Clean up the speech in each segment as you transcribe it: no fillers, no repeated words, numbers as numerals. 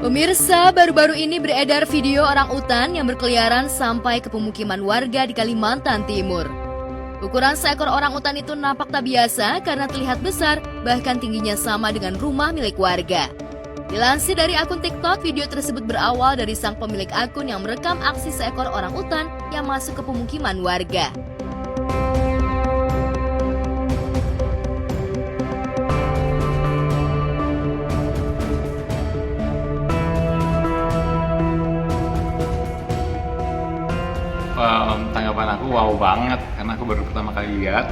Pemirsa, baru-baru ini beredar video orang utan yang berkeliaran sampai ke pemukiman warga di Kalimantan Timur. Ukuran seekor orang utan itu nampak tak biasa karena terlihat besar, bahkan tingginya sama dengan rumah milik warga. Dilansir dari akun TikTok, video tersebut berawal dari sang pemilik akun yang merekam aksi seekor orang utan yang masuk ke pemukiman warga. Tanggapan aku wow banget karena aku baru pertama kali lihat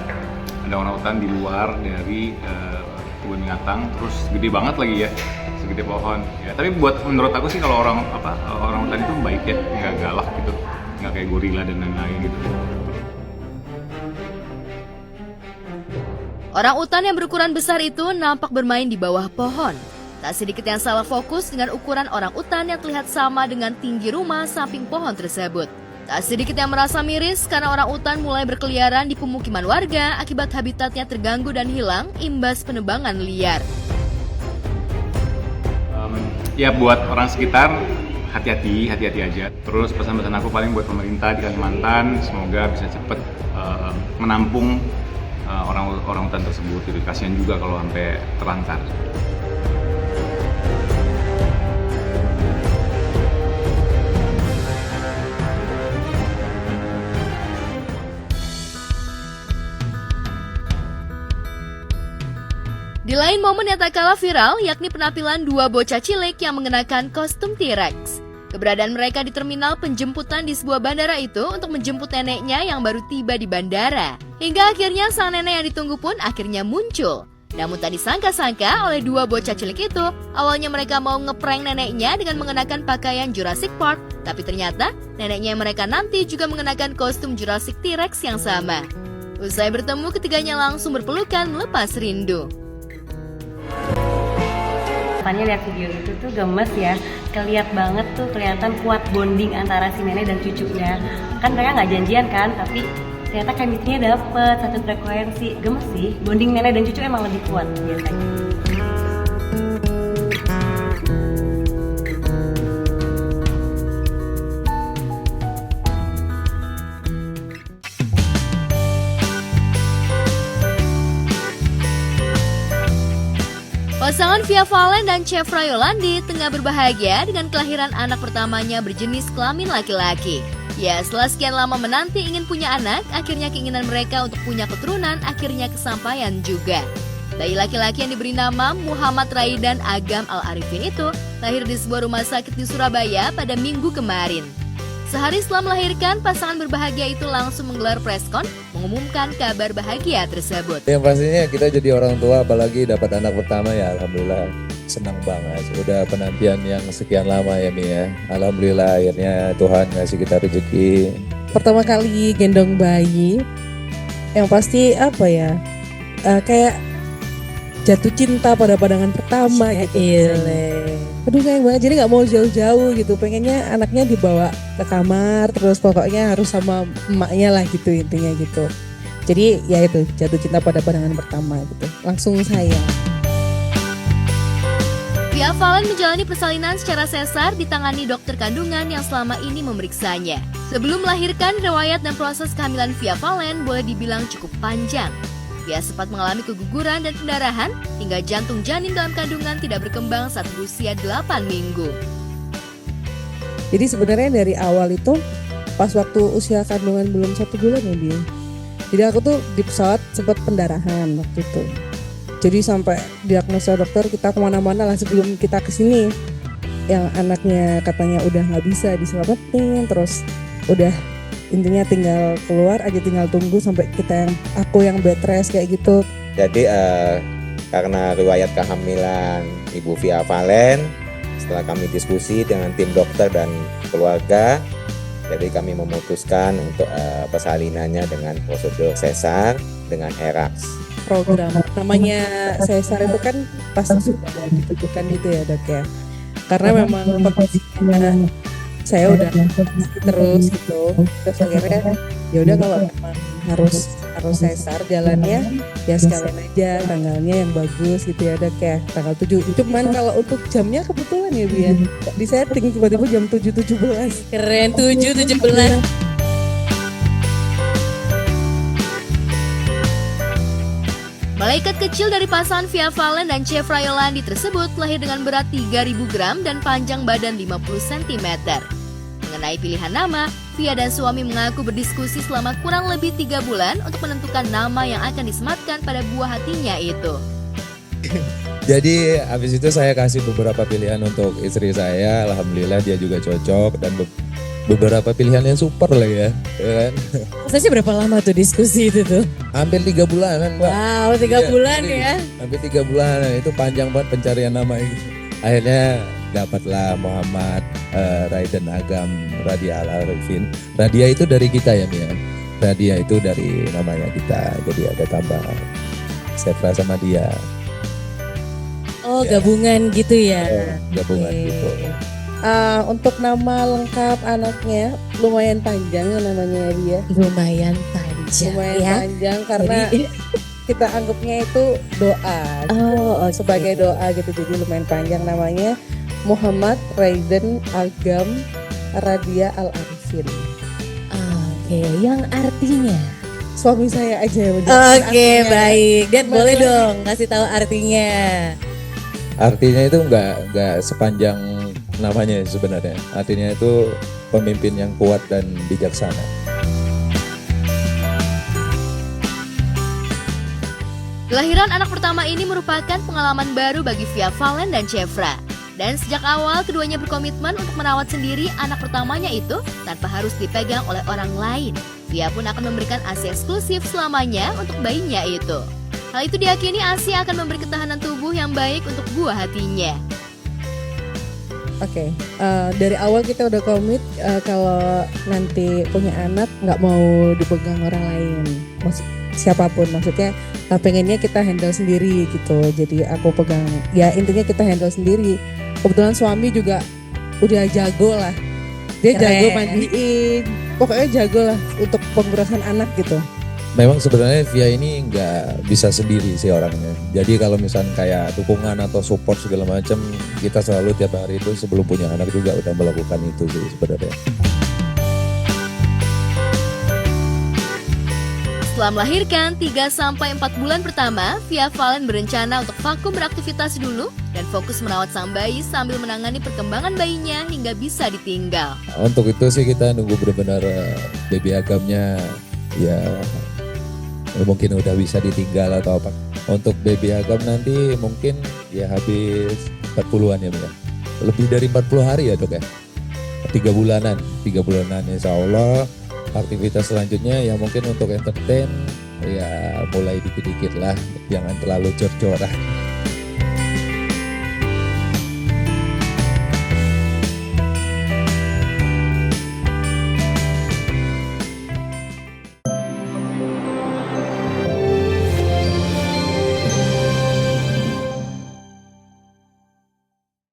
ada orangutan di luar dari kebun binatang, terus gede banget lagi ya, segede pohon ya. Tapi menurut aku sih kalau orangutan itu baik ya, nggak galak gitu, nggak kayak gorila dan lain-lain gitu. Orang utan yang berukuran besar itu nampak bermain di bawah pohon. Tak sedikit yang salah fokus dengan ukuran orang utan yang terlihat sama dengan tinggi rumah samping pohon tersebut. Tak sedikit yang merasa miris karena orang utan mulai berkeliaran di pemukiman warga akibat habitatnya terganggu dan hilang imbas penebangan liar. Ya buat orang sekitar hati-hati aja. Terus pesan-pesan aku paling buat pemerintah di Kalimantan, semoga bisa cepat menampung orang utan tersebut. Jadi kasihan juga kalau sampai terlantar. Di lain momen yang tak kalah viral, yakni penampilan dua bocah cilik yang mengenakan kostum T-Rex. Keberadaan mereka di terminal penjemputan di sebuah bandara itu untuk menjemput neneknya yang baru tiba di bandara. Hingga akhirnya sang nenek yang ditunggu pun akhirnya muncul. Namun tak disangka-sangka oleh dua bocah cilik itu, awalnya mereka mau ngeprank neneknya dengan mengenakan pakaian Jurassic Park, tapi ternyata neneknya yang mereka nanti juga mengenakan kostum Jurassic T-Rex yang sama. Usai bertemu, ketiganya langsung berpelukan melepas rindu. Lihat video itu tuh gemes ya, kelihatan kuat bonding antara si nenek dan cucunya. Kan mereka nggak janjian kan, tapi ternyata chemistry-nya dapet, satu frekuensi. Gemes sih, bonding nenek dan cucu emang lebih kuat biasanya. Pasangan Via Valen dan Chevra Yolandi tengah berbahagia dengan kelahiran anak pertamanya berjenis kelamin laki-laki. Ya, setelah sekian lama menanti ingin punya anak, akhirnya keinginan mereka untuk punya keturunan akhirnya kesampaian juga. Bayi laki-laki yang diberi nama Muhammad Raidan Agam Al-Arifin itu lahir di sebuah rumah sakit di Surabaya pada Minggu kemarin. Sehari setelah melahirkan, pasangan berbahagia itu langsung menggelar preskon mengumumkan kabar bahagia tersebut. Yang pastinya kita jadi orang tua, apalagi dapat anak pertama ya, alhamdulillah senang banget. Udah penantian yang sekian lama ya Mi ya. Alhamdulillah akhirnya Tuhan ngasih kita rezeki. Pertama kali gendong bayi, yang pasti apa ya, kayak jatuh cinta pada pandangan pertama gitu. Aduh sayang banget, jadi gak mau jauh-jauh gitu, pengennya anaknya dibawa ke kamar, terus pokoknya harus sama emaknya lah gitu intinya gitu. Jadi ya itu, jatuh cinta pada pandangan pertama gitu, langsung sayang. Via Valen menjalani persalinan secara sesar ditangani dokter kandungan yang selama ini memeriksanya. Sebelum melahirkan, riwayat dan proses kehamilan Via Valen boleh dibilang cukup panjang. Dia sempat mengalami keguguran dan pendarahan hingga jantung janin dalam kandungan tidak berkembang saat berusia 8 minggu. Jadi sebenarnya dari awal itu pas waktu usia kandungan belum 1 bulan ya dia. Jadi aku tuh di pesawat sempat pendarahan waktu itu. Jadi sampai diagnosa dokter kita kemana-mana lah sebelum kita kesini. Yang anaknya katanya udah nggak bisa diselamatin, terus udah intinya tinggal keluar aja, tinggal tunggu sampai aku yang bed rest kayak gitu. Jadi karena riwayat kehamilan Ibu Via Valen, setelah kami diskusi dengan tim dokter dan keluarga, jadi kami memutuskan untuk persalinannya dengan prosedur sesar dengan ERAX. Program namanya sesar itu kan pasti sudah ditentukan gitu ya dok ya, karena memang kondisinya saya udah terus gitu. Terus akhirnya ya udah kalau memang harus sesar jalannya ya sekalian aja tanggalnya yang bagus gitu ya, ada kayak tanggal 7. Cuman kalau untuk jamnya kebetulan ya Bia di setting tiba-tiba jam 7.17. Keren, 7.17. Malaikat kecil dari pasangan Via Valen dan Chevra Yolandi tersebut lahir dengan berat 3.000 gram dan panjang badan 50 cm. Mengenai pilihan nama, Via dan suami mengaku berdiskusi selama kurang lebih 3 bulan untuk menentukan nama yang akan disematkan pada buah hatinya itu. Jadi habis itu saya kasih beberapa pilihan untuk istri saya, alhamdulillah dia juga cocok dan beberapa pilihan yang super lah ya kan? Prosesnya berapa lama tuh diskusi itu tuh? Hampir 3 bulanan Mbak. Wow, 3 bulan ya. Hampir 3 bulan, itu panjang banget pencarian nama ini. Akhirnya dapatlah Muhammad Raiden Agam Radia Al Arifin. Radia itu dari kita ya Mia. Radia itu dari namanya kita, jadi ada tambahan Chevra sama dia. Oh, Ya. gabungan gitu ya. Gabungan Oke. gitu. Untuk nama lengkap anaknya lumayan panjang ya namanya dia. Lumayan panjang Lumayan ya. panjang karena Jadi- kita anggapnya itu doa. Oh, oke. Sebagai doa gitu, jadi lumayan panjang namanya Muhammad Raiden Agam Radia Al Arifin. Oke, yang artinya. Suami saya aja yang Oke, artinya. baik. Dan Gimana? boleh dong kasih tahu artinya. Artinya itu nggak sepanjang namanya sebenarnya. Artinya itu pemimpin yang kuat dan bijaksana. Kelahiran anak pertama ini merupakan pengalaman baru bagi Via Valen dan Chevra. Dan sejak awal keduanya berkomitmen untuk merawat sendiri anak pertamanya itu tanpa harus dipegang oleh orang lain. Via pun akan memberikan ASI eksklusif selamanya untuk bayinya itu. Hal itu diyakini ASI akan memberi ketahanan tubuh yang baik untuk buah hatinya. Oke, dari awal kita udah komit kalau nanti punya anak nggak mau dipegang orang lain, siapapun. Maksudnya pengennya kita handle sendiri gitu. Jadi aku pegang, ya intinya kita handle sendiri. Kebetulan suami juga udah jago lah, dia Keren. jago mandiin, pokoknya jago lah untuk pengurasan anak gitu. Memang sebenarnya Via ini nggak bisa sendiri sih orangnya. Jadi kalau misalnya kayak dukungan atau support segala macam, kita selalu tiap hari itu sebelum punya anak juga udah melakukan itu sih sebenarnya. Setelah melahirkan 3-4 bulan pertama, Via Valen berencana untuk vakum beraktivitas dulu dan fokus merawat sang bayi sambil menangani perkembangan bayinya hingga bisa ditinggal. Untuk itu sih kita nunggu benar-benar baby agamnya ya mungkin udah bisa ditinggal atau apa. Untuk baby agam nanti mungkin ya habis 40-an ya Mia. Lebih dari 40 hari ya dok ya. 3 bulanan insya Allah. Aktivitas selanjutnya ya mungkin untuk entertain ya mulai dikit-dikit lah, jangan terlalu cor-coran.